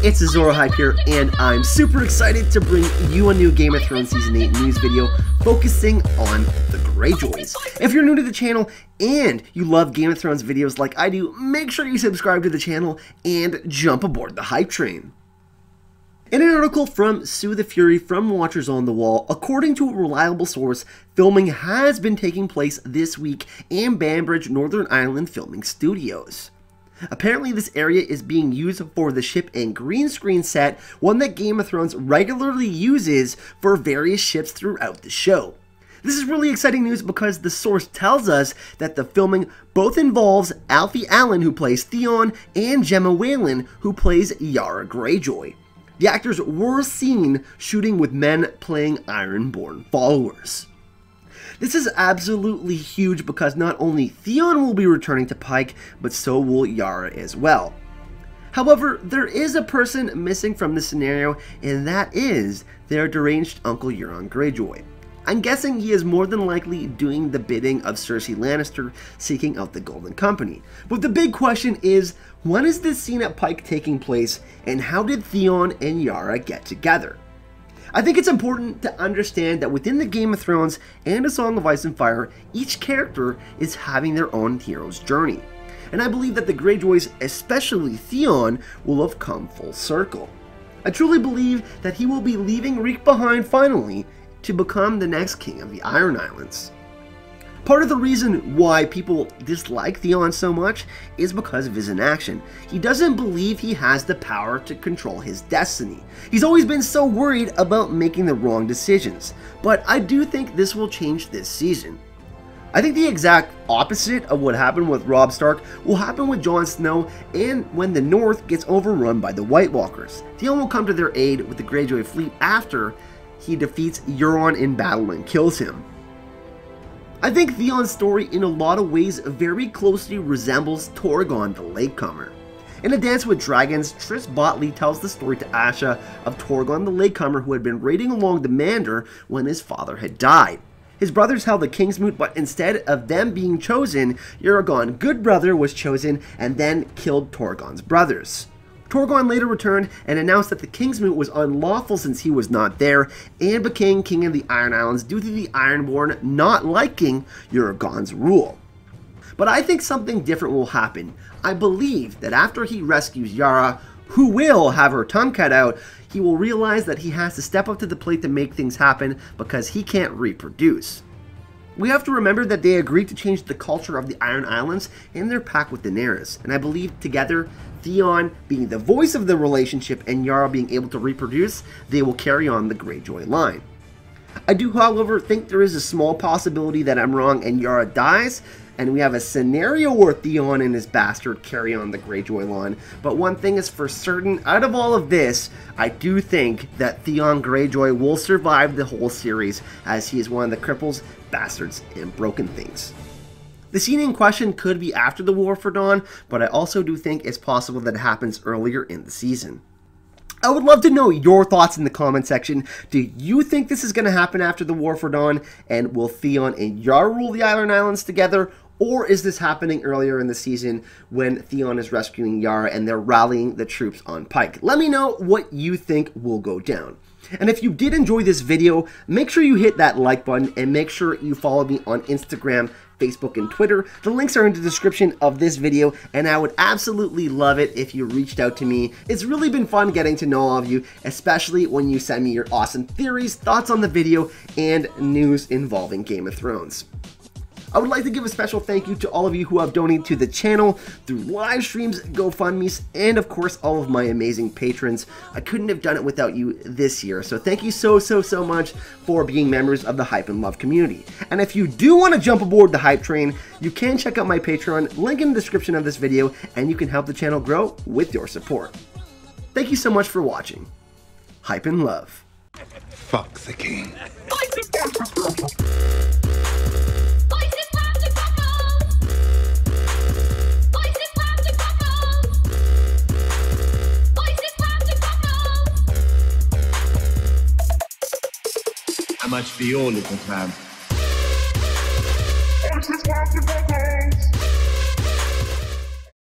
it's Zoro Hype here, and I'm super excited to bring you a new Game of Thrones Season 8 news video focusing on the Greyjoys. If you're new to the channel and you love Game of Thrones videos like I do, make sure you subscribe to the channel and jump aboard the hype train. In an article from Sue the Fury from Watchers on the Wall, according to a reliable source, filming has been taking place this week in Banbridge, Northern Ireland filming studios. Apparently this area is being used for the ship and green screen set, one that Game of Thrones regularly uses for various ships throughout the show. This is really exciting news because the source tells us that the filming both involves Alfie Allen, who plays Theon, and Gemma Whelan, who plays Yara Greyjoy. The actors were seen shooting with men playing Ironborn followers. This is absolutely huge because not only Theon will be returning to Pike, but so will Yara as well. However, there is a person missing from this scenario, and that is their deranged uncle Euron Greyjoy. I'm guessing he is more than likely doing the bidding of Cersei Lannister, seeking out the Golden Company. But the big question is, when is this scene at Pike taking place, and how did Theon and Yara get together? I think it's important to understand that within the Game of Thrones and A Song of Ice and Fire, each character is having their own hero's journey. And I believe that the Greyjoys, especially Theon, will have come full circle. I truly believe that he will be leaving Reek behind finally to become the next king of the Iron Islands. Part of the reason why people dislike Theon so much is because of his inaction. He doesn't believe he has the power to control his destiny. He's always been so worried about making the wrong decisions, but I do think this will change this season. I think the exact opposite of what happened with Robb Stark will happen with Jon Snow and when the North gets overrun by the White Walkers. Theon will come to their aid with the Greyjoy fleet after he defeats Euron in battle and kills him. I think Theon's story in a lot of ways very closely resembles Torgon the Latecomer. In A Dance with Dragons, Tris Botley tells the story to Asha of Torgon the Latecomer, who had been raiding along the Mander when his father had died. His brothers held the Kingsmoot, but instead of them being chosen, Eragon Goodbrother was chosen and then killed Torgon's brothers. Torgon later returned and announced that the Kingsmoot was unlawful since he was not there, and became king of the Iron Islands due to the Ironborn not liking Eragon's rule. But I think something different will happen. I believe that after he rescues Yara, who will have her tongue cut out, he will realize that he has to step up to the plate to make things happen because he can't reproduce. We have to remember that they agreed to change the culture of the Iron Islands in their pact with Daenerys, and I believe together, Theon being the voice of the relationship and Yara being able to reproduce, they will carry on the Greyjoy line. I do, however, think there is a small possibility that I'm wrong and Yara dies, and we have a scenario where Theon and his bastard carry on the Greyjoy line. But one thing is for certain, out of all of this, I do think that Theon Greyjoy will survive the whole series, as he is one of the cripples, bastards, and broken things. The scene in question could be after the War for Dawn, but I also do think it's possible that it happens earlier in the season. I would love to know your thoughts in the comment section. Do you think this is going to happen after the War for Dawn? And will Theon and Yara rule the Iron Islands together? Or is this happening earlier in the season when Theon is rescuing Yara and they're rallying the troops on Pike? Let me know what you think will go down. And if you did enjoy this video, make sure you hit that like button and make sure you follow me on Instagram, Facebook, and Twitter. The links are in the description of this video, and I would absolutely love it if you reached out to me. It's really been fun getting to know all of you, especially when you send me your awesome theories, thoughts on the video, and news involving Game of Thrones. I would like to give a special thank you to all of you who have donated to the channel through live streams, GoFundMes, and of course all of my amazing patrons. I couldn't have done it without you this year, so thank you so much for being members of the Hype and Love community. And if you do want to jump aboard the hype train, you can check out my Patreon, link in the description of this video, and you can help the channel grow with your support. Thank you so much for watching. Hype and Love. Fuck the king. How much for your little clam?